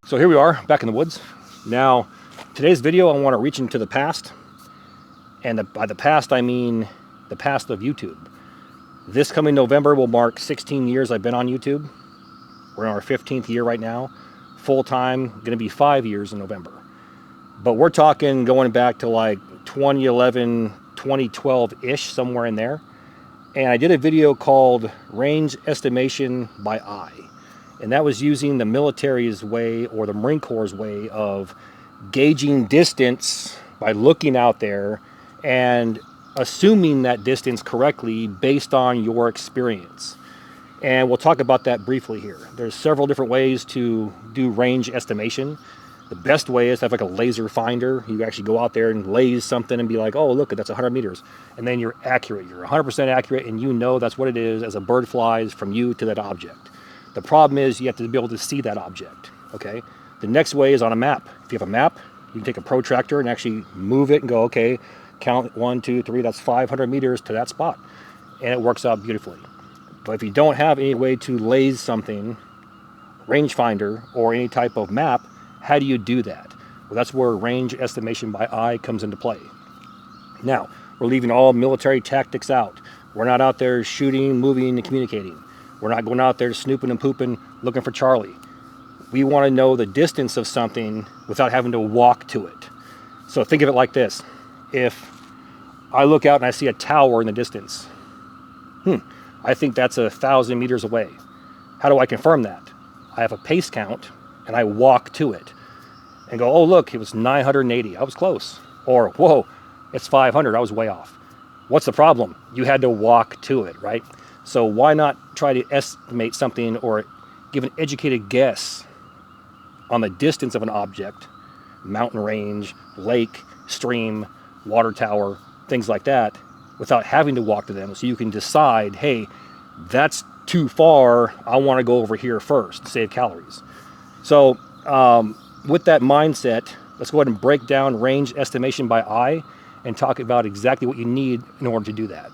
So here we are back in the woods. Now, today's video, I want to reach into the past. And by the past, I mean the past of YouTube. This coming November will mark 16 years I've been on YouTube. We're in our 15th year right now. Full-time, going to be 5 years in November. But we're talking going back to like 2011, 2012-ish, somewhere in there. And I did a video called Range Estimation by Eye. And that was using the military's way, or the Marine Corps' way, of gauging distance by looking out there and assuming that distance correctly based on your experience. And we'll talk about that briefly here. There's several different ways to do range estimation. The best way is to have like a laser finder. You actually go out there and laze something and be like, oh, look, that's 100 meters. And then you're accurate. You're 100% accurate, and you know that's what it is as a bird flies from you to that object. The problem is you have to be able to see that object, okay? The next way is on a map. If you have a map, you can take a protractor and actually move it and go, okay, count 1, 2, 3, that's 500 meters to that spot. And it works out beautifully. But if you don't have any way to laze something, rangefinder, or any type of map, how do you do that? Well, that's where range estimation by eye comes into play. Now, we're leaving all military tactics out. We're not out there shooting, moving, and communicating. We're not going out there snooping and pooping, looking for Charlie. We want to know the distance of something without having to walk to it. So think of it like this. If I look out and I see a tower in the distance, I think that's 1,000 meters away. How do I confirm that? I have a pace count and I walk to it and go, oh, look, it was 980. I was close. Or, whoa, it's 500. I was way off. What's the problem? You had to walk to it, right? So why not try to estimate something or give an educated guess on the distance of an object, mountain range, lake, stream, water tower, things like that, without having to walk to them, so you can decide, hey, that's too far, I want to go over here first, save calories. So with that mindset, let's go ahead and break down range estimation by eye and talk about exactly what you need in order to do that.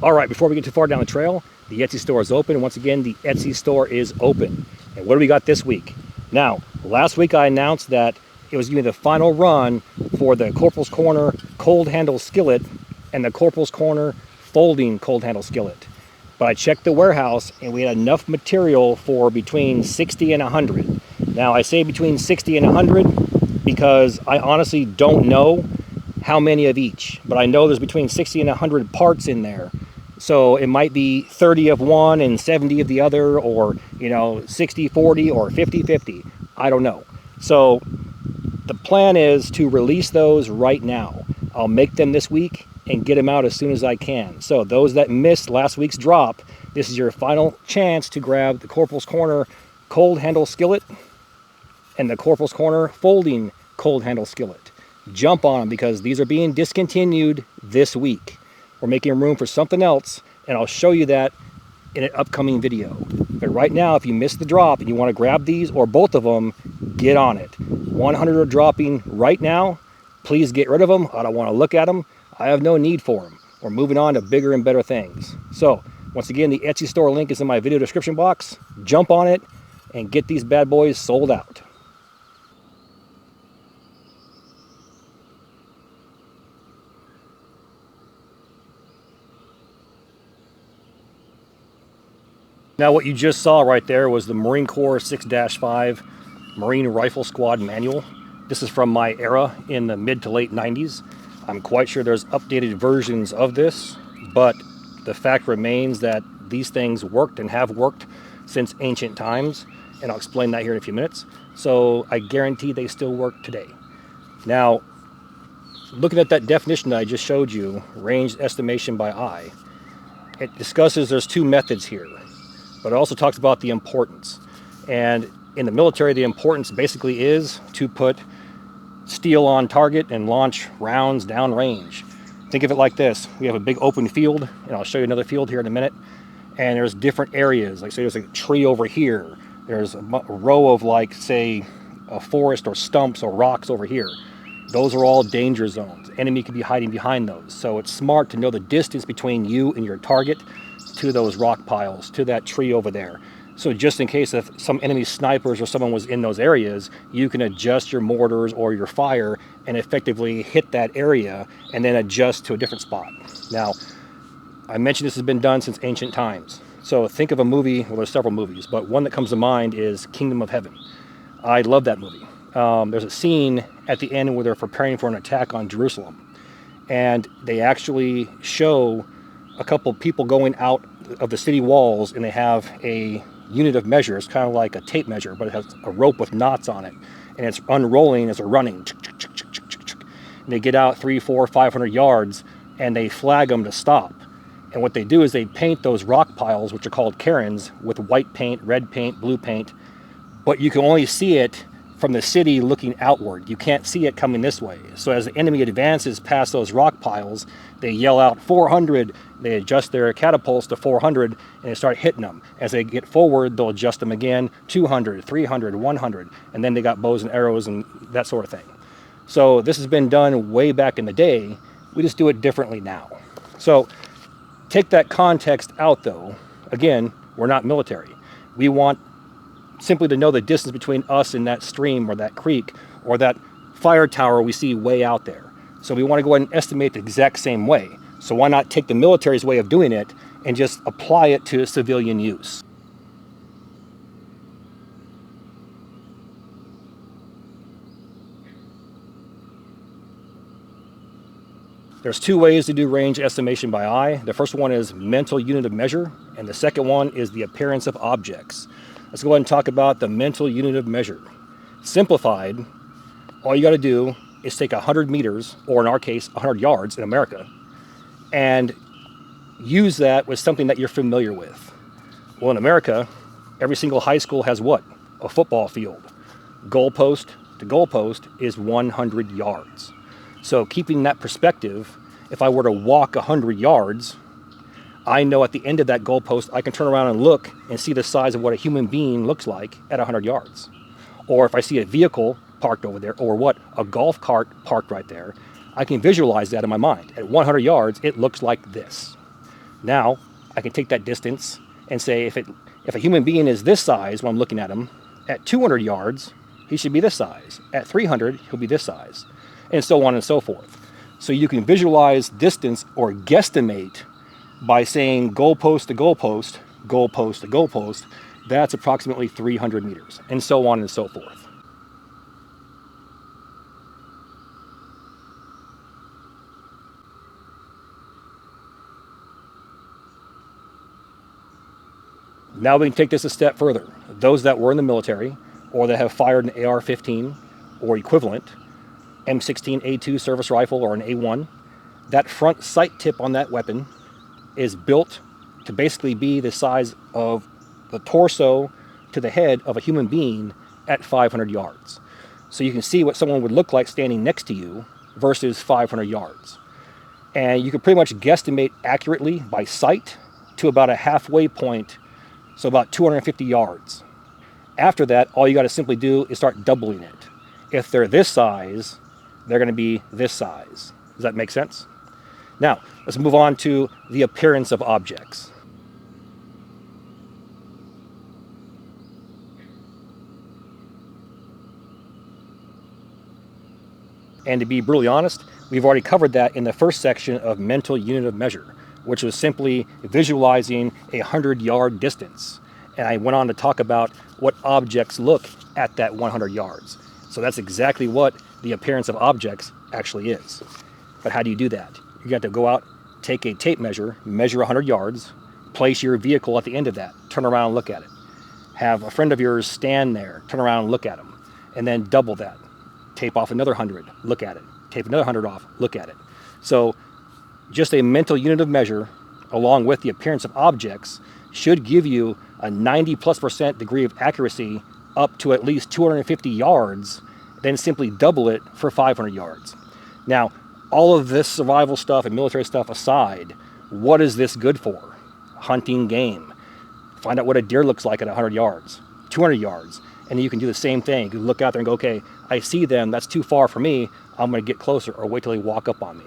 All right, before we get too far down the trail, the Etsy store is open. Once again, the Etsy store is open. And what do we got this week? Now, last week I announced that it was going to be the final run for the Corporals Corner cold handle skillet and the Corporals Corner folding cold handle skillet. But I checked the warehouse and we had enough material for between 60 and 100. Now, I say between 60 and 100 because I honestly don't know how many of each, but I know there's between 60 and 100 parts in there. So it might be 30 of one and 70 of the other, or 60-40 or 50-50. I don't know. So the plan is to release those right now. I'll make them this week and get them out as soon as I can. So those that missed last week's drop, this is your final chance to grab the Corporals Corner cold handle skillet and the Corporals Corner folding cold handle skillet. Jump on them because these are being discontinued this week. We're making room for something else, and I'll show you that in an upcoming video. But right now, if you missed the drop and you want to grab these or both of them, get on it. 100 are dropping right now. Please get rid of them. I don't want to look at them. I have no need for them. We're moving on to bigger and better things. So, once again, the Etsy store link is in my video description box. Jump on it and get these bad boys sold out. Now, what you just saw right there was the Marine Corps 6-5 Marine Rifle Squad Manual. This is from my era in the mid to late 90s. I'm quite sure there's updated versions of this, but the fact remains that these things worked and have worked since ancient times, and I'll explain that here in a few minutes. So I guarantee they still work today. Now, looking at that definition that I just showed you, range estimation by eye, it discusses there's two methods here. But it also talks about the importance. And in the military, the importance basically is to put steel on target and launch rounds down range. Think of it like this. We have a big open field, and I'll show you another field here in a minute. And there's different areas. Like say there's a tree over here. There's a row of like, say, a forest or stumps or rocks over here. Those are all danger zones. Enemy could be hiding behind those. So it's smart to know the distance between you and your target to those rock piles, to that tree over there. So just in case if some enemy snipers or someone was in those areas, you can adjust your mortars or your fire and effectively hit that area and then adjust to a different spot. Now, I mentioned this has been done since ancient times. So think of a movie, well, there's several movies, but one that comes to mind is Kingdom of Heaven. I love that movie. There's a scene at the end where they're preparing for an attack on Jerusalem. And they actually show a couple people going out of the city walls, and they have a unit of measure. It's kind of like a tape measure, but it has a rope with knots on it. And it's unrolling as they're running. And they get out 300, 400, 500 yards, and they flag them to stop. And what they do is they paint those rock piles, which are called cairns, with white paint, red paint, blue paint. But you can only see it from the city looking outward. You can't see it coming this way. So as the enemy advances past those rock piles, they yell out 400, they adjust their catapults to 400, and they start hitting them. As they get forward, they'll adjust them again, 200, 300, 100, and then they got bows and arrows and that sort of thing. So this has been done way back in the day. We just do it differently now. So take that context out though. Again, we're not military. We want simply to know the distance between us and that stream or that creek or that fire tower we see way out there. So we want to go ahead and estimate the exact same way. So why not take the military's way of doing it and just apply it to civilian use? There's two ways to do range estimation by eye. The first one is mental unit of measure, and the second one is the appearance of objects. Let's go ahead and talk about the mental unit of measure. Simplified, all you got to do is take 100 meters, or in our case, 100 yards in America, and use that with something that you're familiar with. Well, in America, every single high school has what? A football field. Goalpost to goalpost is 100 yards. So keeping that perspective, if I were to walk 100 yards, I know at the end of that goalpost, I can turn around and look and see the size of what a human being looks like at 100 yards. Or if I see a vehicle parked over there, or what, a golf cart parked right there, I can visualize that in my mind. At 100 yards, it looks like this. Now, I can take that distance and say if a human being is this size when I'm looking at him, at 200 yards, he should be this size. At 300, he'll be this size. And so on and so forth. So you can visualize distance or guesstimate by saying goalpost to goalpost, goalpost to goalpost. That's approximately 300 meters, and so on and so forth. Now we can take this a step further. Those that were in the military, or that have fired an AR-15 or equivalent, M16A2 service rifle or an A1, that front sight tip on that weapon is built to basically be the size of the torso to the head of a human being at 500 yards. So you can see what someone would look like standing next to you versus 500 yards. And you can pretty much guesstimate accurately by sight to about a halfway point, so about 250 yards. After that, all you got to simply do is start doubling it. If they're this size, they're going to be this size. Does that make sense? Now, let's move on to the appearance of objects. And to be brutally honest, we've already covered that in the first section of mental unit of measure, which was simply visualizing a 100-yard distance. And I went on to talk about what objects look at that 100 yards. So that's exactly what the appearance of objects actually is. But how do you do that? You got to go out, take a tape measure, measure 100 yards, place your vehicle at the end of that, turn around and look at it. Have a friend of yours stand there, turn around and look at them, and then double that. Tape off another 100, look at it. Tape another 100 off, look at it. So just a mental unit of measure, along with the appearance of objects, should give you a 90+% degree of accuracy up to at least 250 yards, then simply double it for 500 yards. Now, all of this survival stuff and military stuff aside, what is this good for? Hunting game. Find out what a deer looks like at 100 yards, 200 yards, and then you can do the same thing. You can look out there and go, okay, I see them, that's too far for me, I'm going to get closer, or wait till they walk up on me.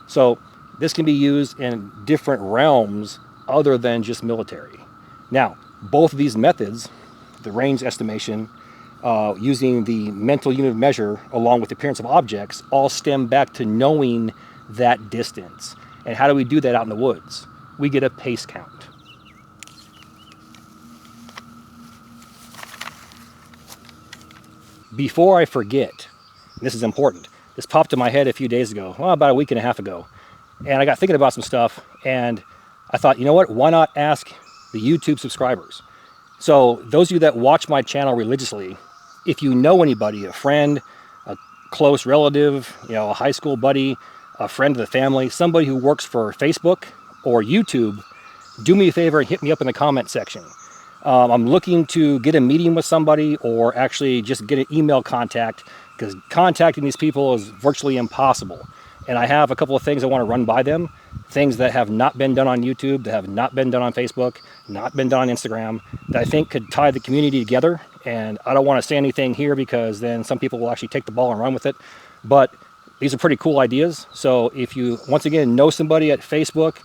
So this can be used in different realms other than just military. Now, both of these methods, the range estimation, using the mental unit of measure along with the appearance of objects, all stem back to knowing that distance. And how do we do that out in the woods? We get a pace count. Before I forget, this is important, this popped in my head a few days ago, well, about a week and a half ago, and I got thinking about some stuff, and I thought, you know what, why not ask the YouTube subscribers? So those of you that watch my channel religiously, if you know anybody, a friend, a close relative, a high school buddy, a friend of the family, somebody who works for Facebook or YouTube, do me a favor and hit me up in the comment section. I'm looking to get a meeting with somebody or actually just get an email contact, because contacting these people is virtually impossible. And I have a couple of things I want to run by them, things that have not been done on YouTube, that have not been done on Facebook, not been done on Instagram, that I think could tie the community together. And I don't want to say anything here because then some people will actually take the ball and run with it. But these are pretty cool ideas. So if you, once again, know somebody at Facebook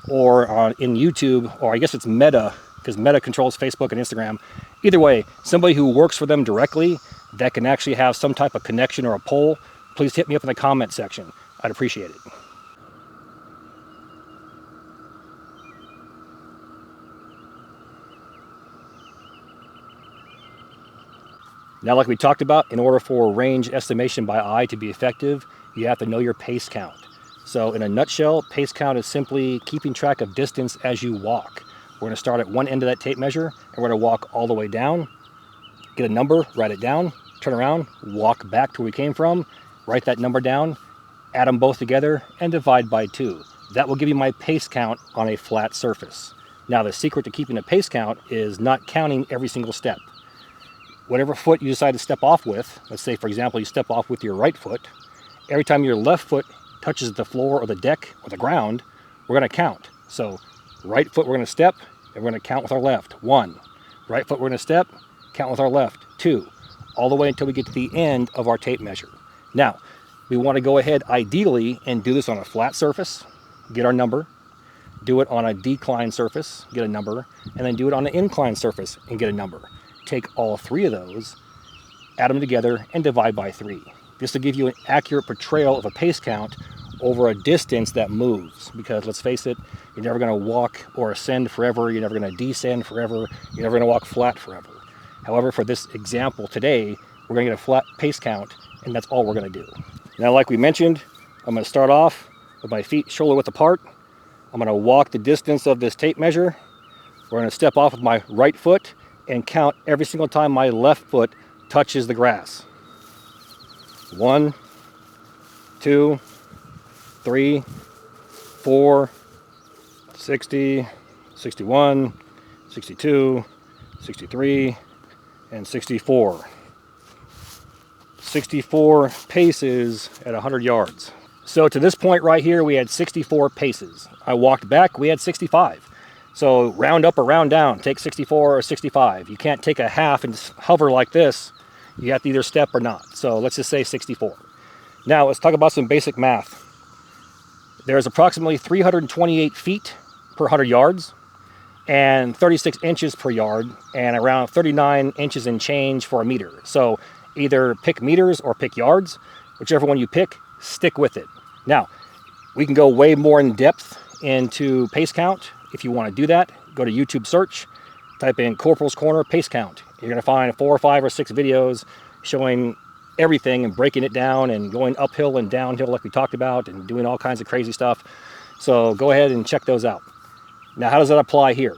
or in YouTube, or I guess it's Meta, because Meta controls Facebook and Instagram. Either way, somebody who works for them directly that can actually have some type of connection or a poll, please hit me up in the comment section. I'd appreciate it. Now, like we talked about, in order for range estimation by eye to be effective, you have to know your pace count. So in a nutshell, pace count is simply keeping track of distance as you walk. We're going to start at one end of that tape measure, and we're going to walk all the way down, get a number, write it down, turn around, walk back to where we came from, write that number down, add them both together, and divide by 2. That will give you my pace count on a flat surface. Now, the secret to keeping a pace count is not counting every single step. Whatever foot you decide to step off with, let's say, for example, you step off with your right foot, every time your left foot touches the floor or the deck or the ground, we're going to count. So right foot we're going to step, and we're going to count with our left, 1. Right foot we're going to step, count with our left, 2. All the way until we get to the end of our tape measure. Now, we want to go ahead ideally and do this on a flat surface, get our number, do it on a declined surface, get a number, and then do it on an inclined surface and get a number. Take all 3 of those, add them together, and divide by 3. This will give you an accurate portrayal of a pace count over a distance that moves, because let's face it, you're never going to walk or ascend forever, you're never going to descend forever, you're never going to walk flat forever. However, for this example today, we're going to get a flat pace count, and that's all we're going to do. Now, like we mentioned, I'm going to start off with my feet shoulder width apart. I'm going to walk the distance of this tape measure. We're going to step off with my right foot and count every single time my left foot touches the grass. 1, 2, 3, 4, 60, 61, 62, 63, and 64. 64 paces at 100 yards. So to this point right here, we had 64 paces. I walked back, we had 65. So round up or round down, take 64 or 65. You can't take a half and just hover like this. You have to either step or not. So let's just say 64. Now let's talk about some basic math. There's approximately 328 feet per 100 yards and 36 inches per yard and around 39 inches and change for a meter. So either pick meters or pick yards, whichever one you pick, stick with it. Now, we can go way more in depth into pace count. If you want to do that, go to YouTube search, type in Corporals Corner pace count. You're going to find 4 or 5 or 6 videos showing everything and breaking it down and going uphill and downhill like we talked about and doing all kinds of crazy stuff. So go ahead and check those out. Now, how does that apply here?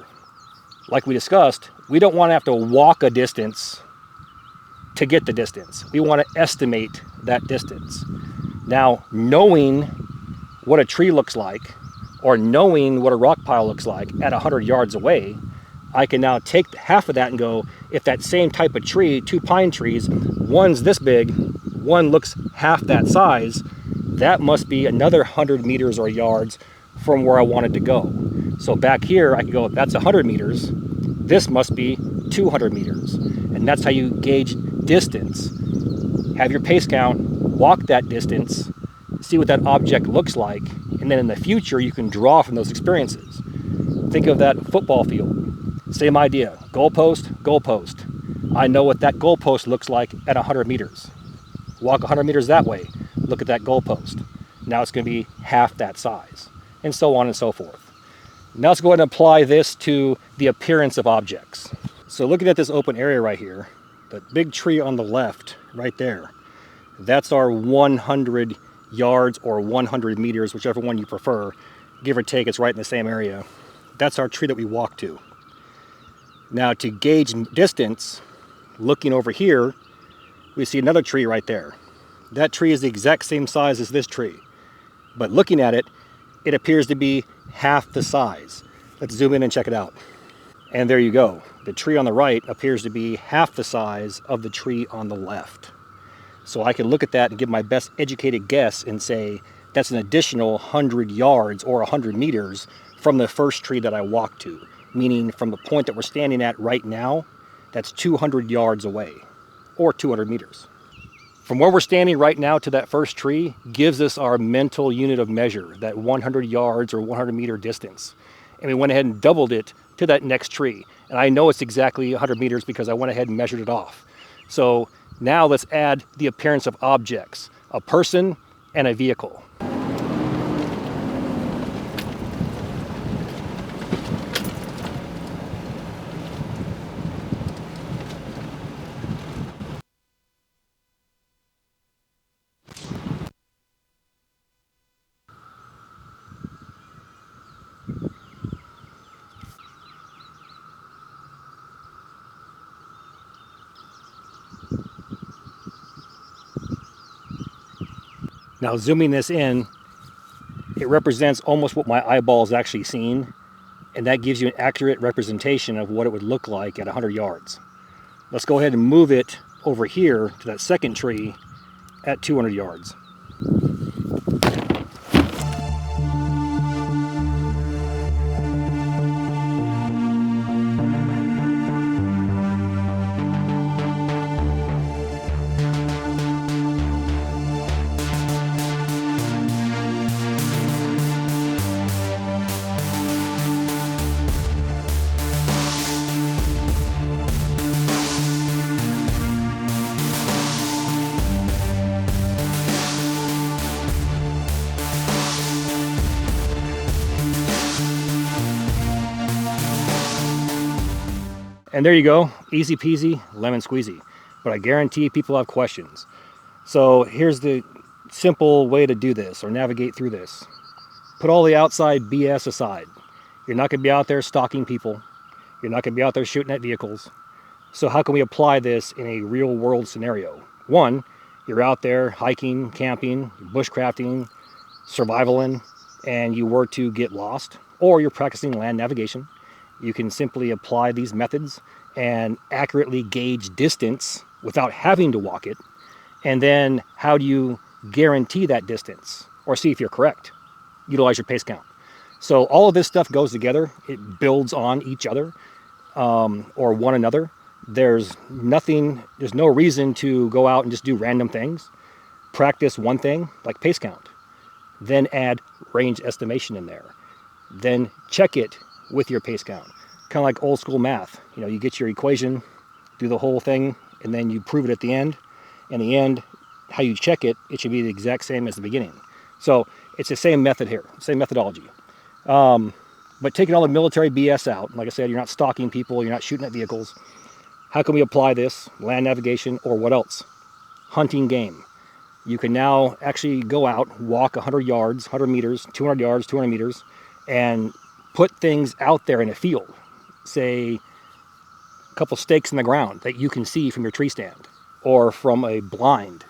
Like we discussed, we don't want to have to walk a distance to get the distance. We want to estimate that distance. Now, knowing what a tree looks like or knowing what a rock pile looks like at 100 yards away, I can now take half of that and go, if that same type of tree, 2 pine trees, one's this big, one looks half that size, that must be another 100 meters or yards from where I wanted to go. So back here, I can go, that's 100 meters, this must be 200 meters. And that's how you gauge distance. Have your pace count, walk that distance, see what that object looks like, and then in the future, you can draw from those experiences. Think of that football field. Same idea, goalpost, goalpost. I know what that goalpost looks like at 100 meters. Walk 100 meters that way, look at that goalpost. Now it's going to be half that size, and so on and so forth. Now let's go ahead and apply this to the appearance of objects. So looking at this open area right here, the big tree on the left, right there, that's our 100 yards or 100 meters, whichever one you prefer. Give or take, it's right in the same area. That's our tree that we walk to. Now to gauge distance, looking over here, we see another tree right there. That tree is the exact same size as this tree. But looking at it, it appears to be half the size. Let's zoom in and check it out. And there you go. The tree on the right appears to be half the size of the tree on the left. So I can look at that and give my best educated guess and say, that's an additional 100 yards or 100 meters from the first tree that I walked to. Meaning from the point that we're standing at right now, that's 200 yards away, or 200 meters. From where we're standing right now to that first tree gives us our mental unit of measure, that 100 yards or 100 meter distance. And we went ahead and doubled it to that next tree. And I know it's exactly 100 meters because I went ahead and measured it off. So now let's add the appearance of objects, a person and a vehicle. Now zooming this in, it represents almost what my eyeball is actually seeing, and that gives you an accurate representation of what it would look like at 100 yards. Let's go ahead and move it over here to that second tree at 200 yards. And there you go, easy peasy, lemon squeezy. But I guarantee people have questions. So here's the simple way to do this or navigate through this. Put all the outside BS aside. You're not gonna be out there stalking people. You're not gonna be out there shooting at vehicles. So how can we apply this in a real world scenario? One, you're out there hiking, camping, bushcrafting, survivaling, and you were to get lost, or you're practicing land navigation. You can simply apply these methods and accurately gauge distance without having to walk it. And then how do you guarantee that distance or see if you're correct? Utilize your pace count. So all of this stuff goes together. It builds on each other or one another. There's no reason to go out and just do random things. Practice one thing like pace count, then add range estimation in there. Then check it with your pace count. Kind of like old school math. You know, you get your equation, do the whole thing, and then you prove it at the end. In the end, how you check it, it should be the exact same as the beginning. So it's the same method here, same methodology. But taking all the military BS out, like I said, you're not stalking people, you're not shooting at vehicles. How can we apply this? Land navigation or what else? Hunting game. You can now actually go out, walk 100 yards, 100 meters, 200 yards, 200 meters, and put things out there in a field. Say a couple stakes in the ground that you can see from your tree stand or from a blind.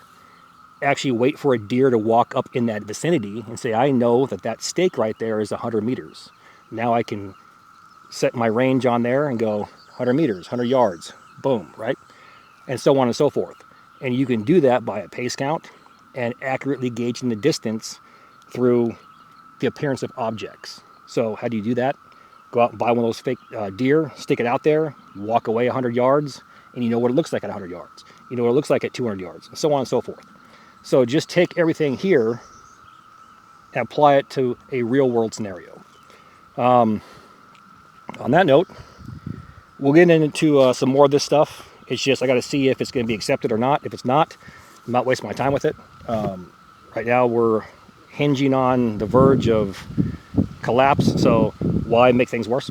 Actually wait for a deer to walk up in that vicinity and say, I know that that stake right there is 100 meters. Now I can set my range on there and go 100 meters, 100 yards, boom, right? And so on and so forth. And you can do that by a pace count and accurately gauging the distance through the appearance of objects. So how do you do that? Go out and buy one of those fake deer, stick it out there, walk away 100 yards, and you know what it looks like at 100 yards. You know what it looks like at 200 yards, and so on and so forth. So just take everything here and apply it to a real world scenario. On that note, we'll get into some more of this stuff. It's just I got to see if it's going to be accepted or not. If it's not, I'm not wasting my time with it. Right now we're hinging on the verge of collapse, so why make things worse?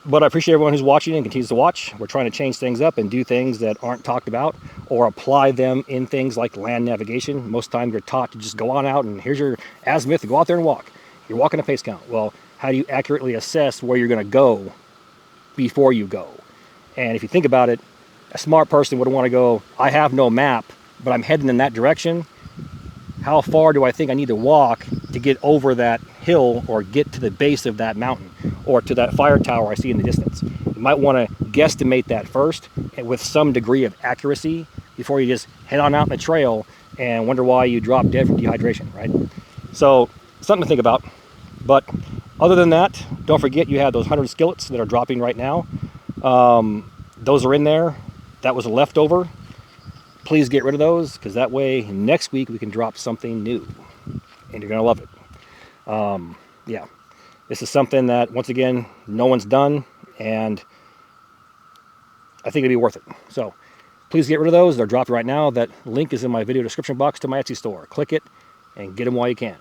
But I appreciate everyone who's watching and continues to watch. We're trying to change things up and do things that aren't talked about, or apply them in things like land navigation. Most of the time you're taught to just go on out and here's your azimuth, go out there and walk. You're walking a pace count. Well, how do you accurately assess where you're going to go before you go? And if you think about it, a smart person would want to go, I have no map, but I'm heading in that direction. How far do I think I need to walk to get over that hill or get to the base of that mountain or to that fire tower I see in the distance? You might want to guesstimate that first and with some degree of accuracy before you just head on out in the trail and wonder why you drop dead from dehydration, right? So something to think about. But other than that, don't forget you have those 100 skillets that are dropping right now. Those are in there. That was a leftover. Please get rid of those, because that way next week we can drop something new and you're going to love it. Yeah, this is something that, once again, no one's done, and I think it'd be worth it. So please get rid of those. They're dropped right now. That link is in my video description box to my Etsy store. Click it and get them while you can.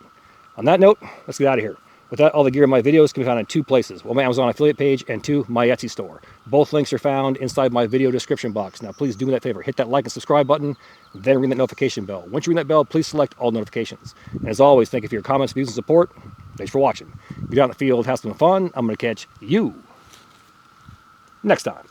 On that note, let's get out of here. With that, all the gear in my videos can be found in 2 places. One, my Amazon affiliate page, and 2, my Etsy store. Both links are found inside my video description box. Now, please do me that favor. Hit that like and subscribe button, then ring that notification bell. Once you ring that bell, please select all notifications. And as always, thank you for your comments, views, and support. Thanks for watching. Be down in the field, have some fun. I'm going to catch you next time.